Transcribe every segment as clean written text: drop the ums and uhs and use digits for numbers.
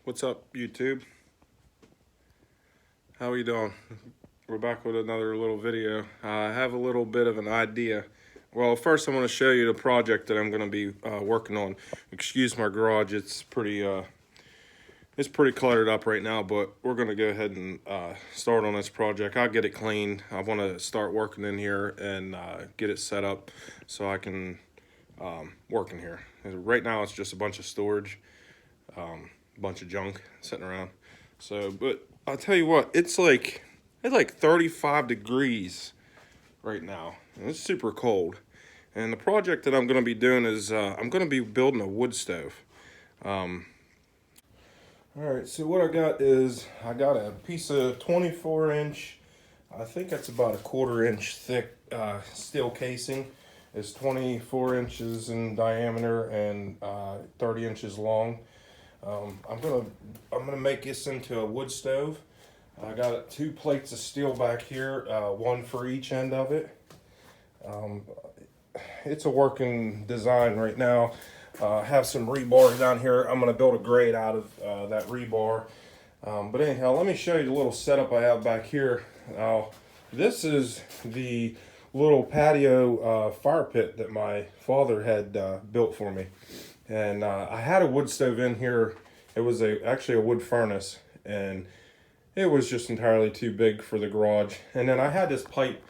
What's up, YouTube? How are you doing? We're back with another little video. I have a little bit of an idea. Well, first I want to show you the project that I'm going to be working on. Excuse my garage, it's pretty cluttered up right now, but we're going to go ahead and start on this project. I'll get it clean. I want to start working in here and get it set up so I can work in here. Right now it's just a bunch of storage. Bunch of junk sitting around. So, but I'll tell you what, it's like 35 degrees right now, and it's super cold. And the project that I'm going to be doing is I'm going to be building a wood stove. All right, so what I got is I got a piece of 24-inch, I think that's about a 1/4 inch thick steel casing. It's 24 inches in diameter and 30 inches long. I'm gonna make this into a wood stove. I got 2 plates of steel back here, one for each end of it. It's a working design right now. I have some rebar down here. I'm gonna build a grate out of that rebar. But anyhow, let me show you the little setup I have back here. Now, this is the little patio fire pit that my father had built for me. And I had a wood stove in here. It was actually a wood furnace, and it was just entirely too big for the garage. And then I had this pipe.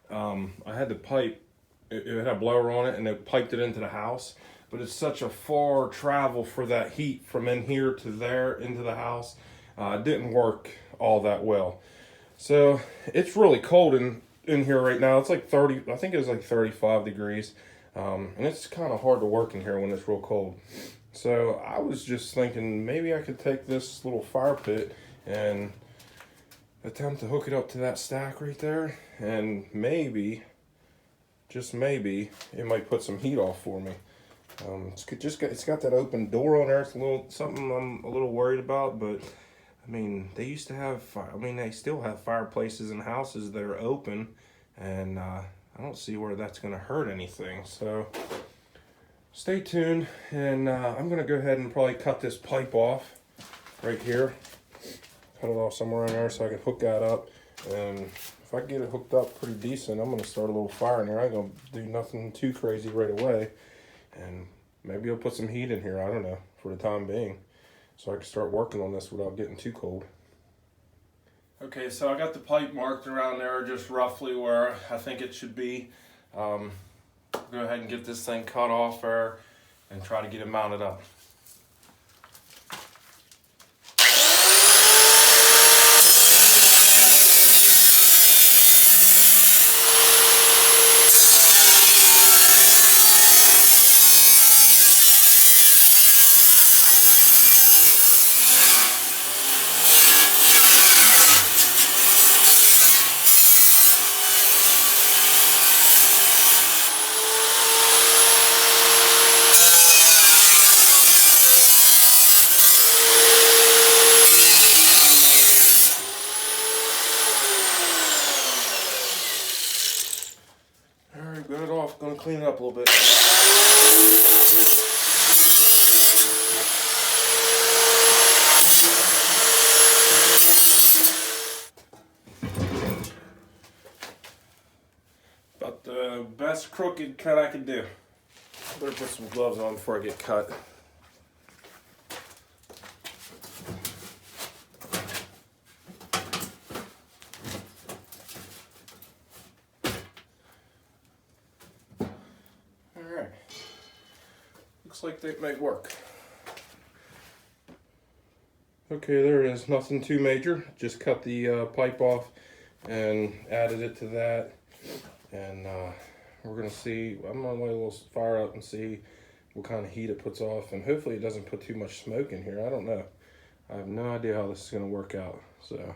I had the pipe. It had a blower on it, and it piped it into the house. But it's such a far travel for that heat from in here to there into the house. It didn't work all that well. So it's really cold in here right now. It's like 30. I think it was like 35 degrees. And it's kind of hard to work in here when it's real cold. So I was just thinking maybe I could take this little fire pit and attempt to hook it up to that stack right there, and maybe, just maybe, it might put some heat off for me. It's got that open door on there. It's something I'm a little worried about, but I mean, they used to have they still have fireplaces in houses that are open, and I don't see where that's going to hurt anything. So stay tuned, and I'm going to go ahead and probably cut this pipe off right here. Cut it off somewhere in there so I can hook that up. And if I get it hooked up pretty decent, I'm going to start a little fire in here. I ain't going to do nothing too crazy right away. And maybe I'll put some heat in here, I don't know, for the time being, so I can start working on this without getting too cold. Okay, so I got the pipe marked around there just roughly where I think it should be. Go ahead and get this thing cut off there and try to get it mounted up. Got it off. Gonna clean it up a little bit. About the best crooked cut I can do. Better put some gloves on before I get cut. Looks like they might work. Okay, there it is. Nothing too major. Just cut the pipe off and added it to that. And we're gonna see. I'm gonna light a little fire up and see what kind of heat it puts off. And hopefully it doesn't put too much smoke in here. I don't know. I have no idea how this is gonna work out. So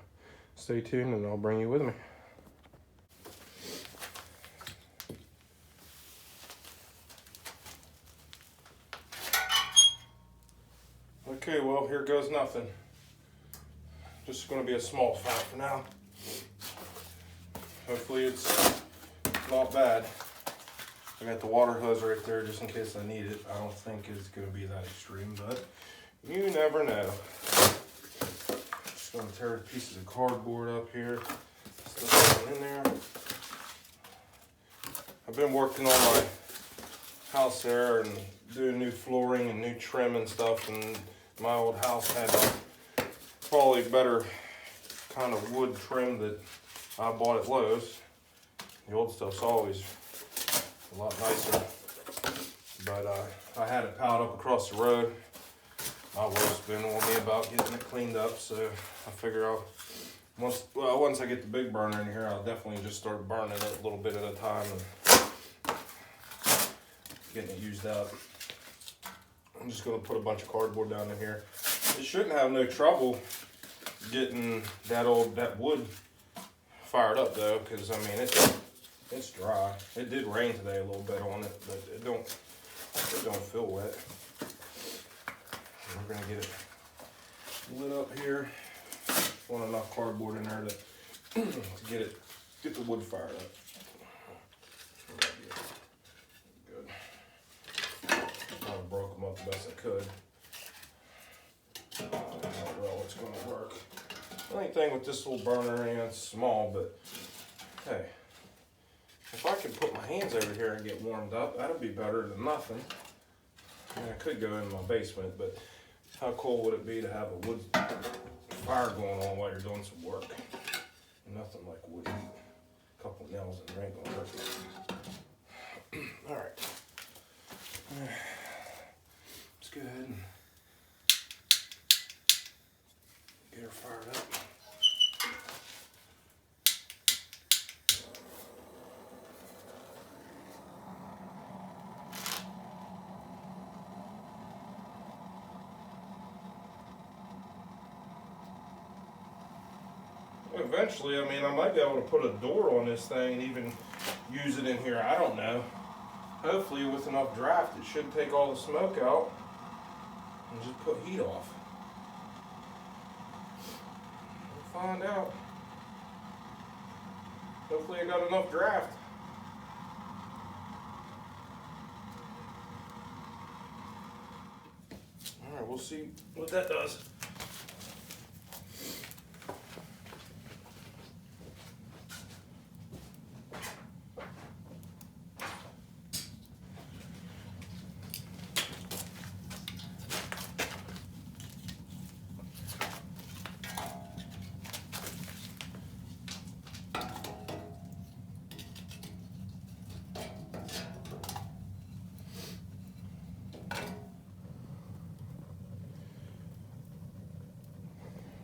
stay tuned and I'll bring you with me. Okay, well, here goes nothing. Just going to be a small fire for now. Hopefully it's not bad. I got the water hose right there just in case I need it. I don't think it's going to be that extreme, but you never know. tear pieces of cardboard up here. Stuff in there. I've been working on my house there and doing new flooring and new trim and stuff, and my old house had probably better kind of wood trim that I bought at Lowe's. The old stuff's always a lot nicer, but I had it piled up across the road. My wife's been on me about getting it cleaned up, so I figure once I get the big burner in here, I'll definitely just start burning it a little bit at a time and getting it used up. I'm just gonna put a bunch of cardboard down in here. It shouldn't have no trouble getting that wood fired up though, because I mean it's dry. It did rain today a little bit on it, but it don't feel wet. We're gonna get it lit up here. Want enough cardboard in there to get the wood fired up. Good. I broke them up the best I could. How well it's gonna work. The only thing with this little burner, it's small, but hey, if I could put my hands over here and get warmed up, that'd be better than nothing. I mean, I could go in my basement, but how cool would it be to have a wood fire going on while you're doing some work? Nothing like wood heat. A couple nails and it ain't gonna hurt you. All right. Let's go ahead and get her fired up. Eventually, I mean, I might be able to put a door on this thing and even use it in here. I don't know. Hopefully, with enough draft, it should take all the smoke out and just put heat off. We'll find out. Hopefully, I got enough draft. All right, we'll see what that does.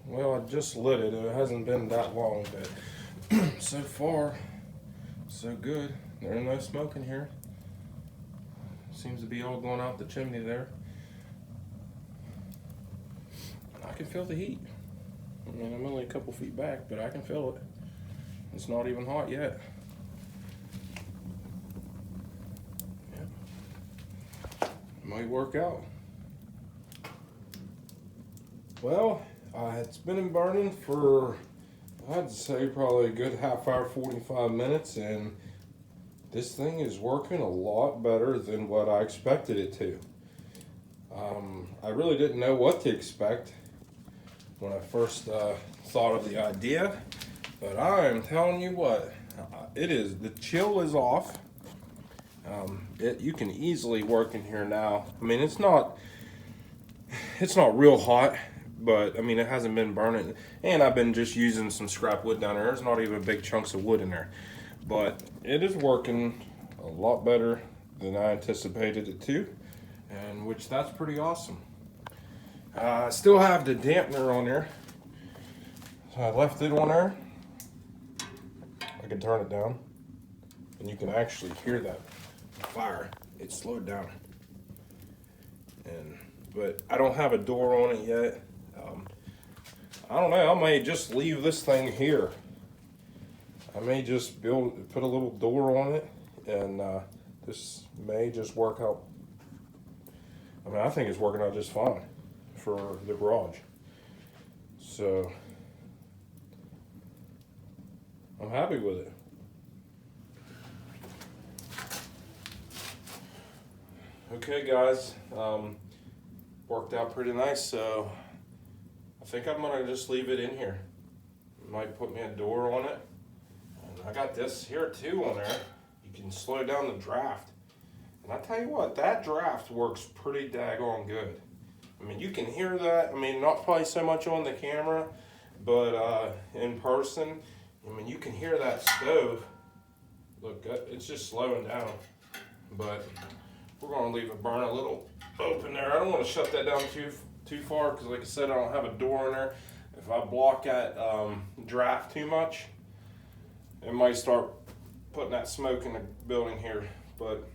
Well, I just lit it. It hasn't been that long, but so far, so good. There's no smoke in here. Seems to be all going out the chimney there. I can feel the heat. I mean, I'm only a couple feet back, but I can feel it. It's not even hot yet. Yep. Might work out. Well, it's been burning for, I'd say, probably a good half hour, 45 minutes, and this thing is working a lot better than what I expected it to. I really didn't know what to expect when I first thought of the idea, but I am telling you what, the chill is off. You can easily work in here now. I mean, it's not real hot, but I mean, it hasn't been burning, and I've been just using some scrap wood down there. There's not even big chunks of wood in there, but it is working a lot better than I anticipated it to, and which that's pretty awesome. I still have the dampener on there, so I left it on there. I can turn it down, and you can actually hear that fire. It slowed down, but I don't have a door on it yet. I don't know, I may just leave this thing here. I may just put a little door on it, and this may just work out. I mean, I think it's working out just fine for the garage. So, I'm happy with it. Okay guys, worked out pretty nice, so I think I'm gonna just leave it in here. Might put me a door on it. And I got this here too on there. You can slow down the draft. And I tell you what, that draft works pretty daggone good. I mean, you can hear that. I mean, not probably so much on the camera, but in person, I mean, you can hear that stove. Look, it's just slowing down. But we're gonna leave it burn a little open there. I don't want to shut that down too far because, like I said, I don't have a door in there. If I block that draft too much, it might start putting that smoke in the building here. But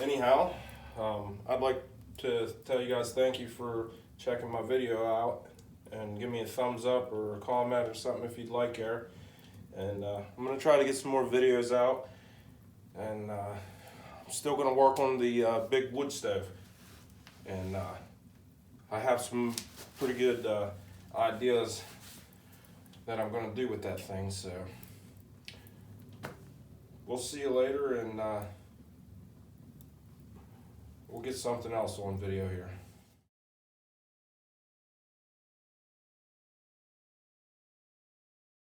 anyhow, I'd like to tell you guys thank you for checking my video out, and give me a thumbs up or a comment or something if you'd like there. And I'm gonna try to get some more videos out, and I'm still gonna work on the big wood stove, and I have some pretty good ideas that I'm gonna do with that thing. So we'll see you later, and we'll get something else on video here.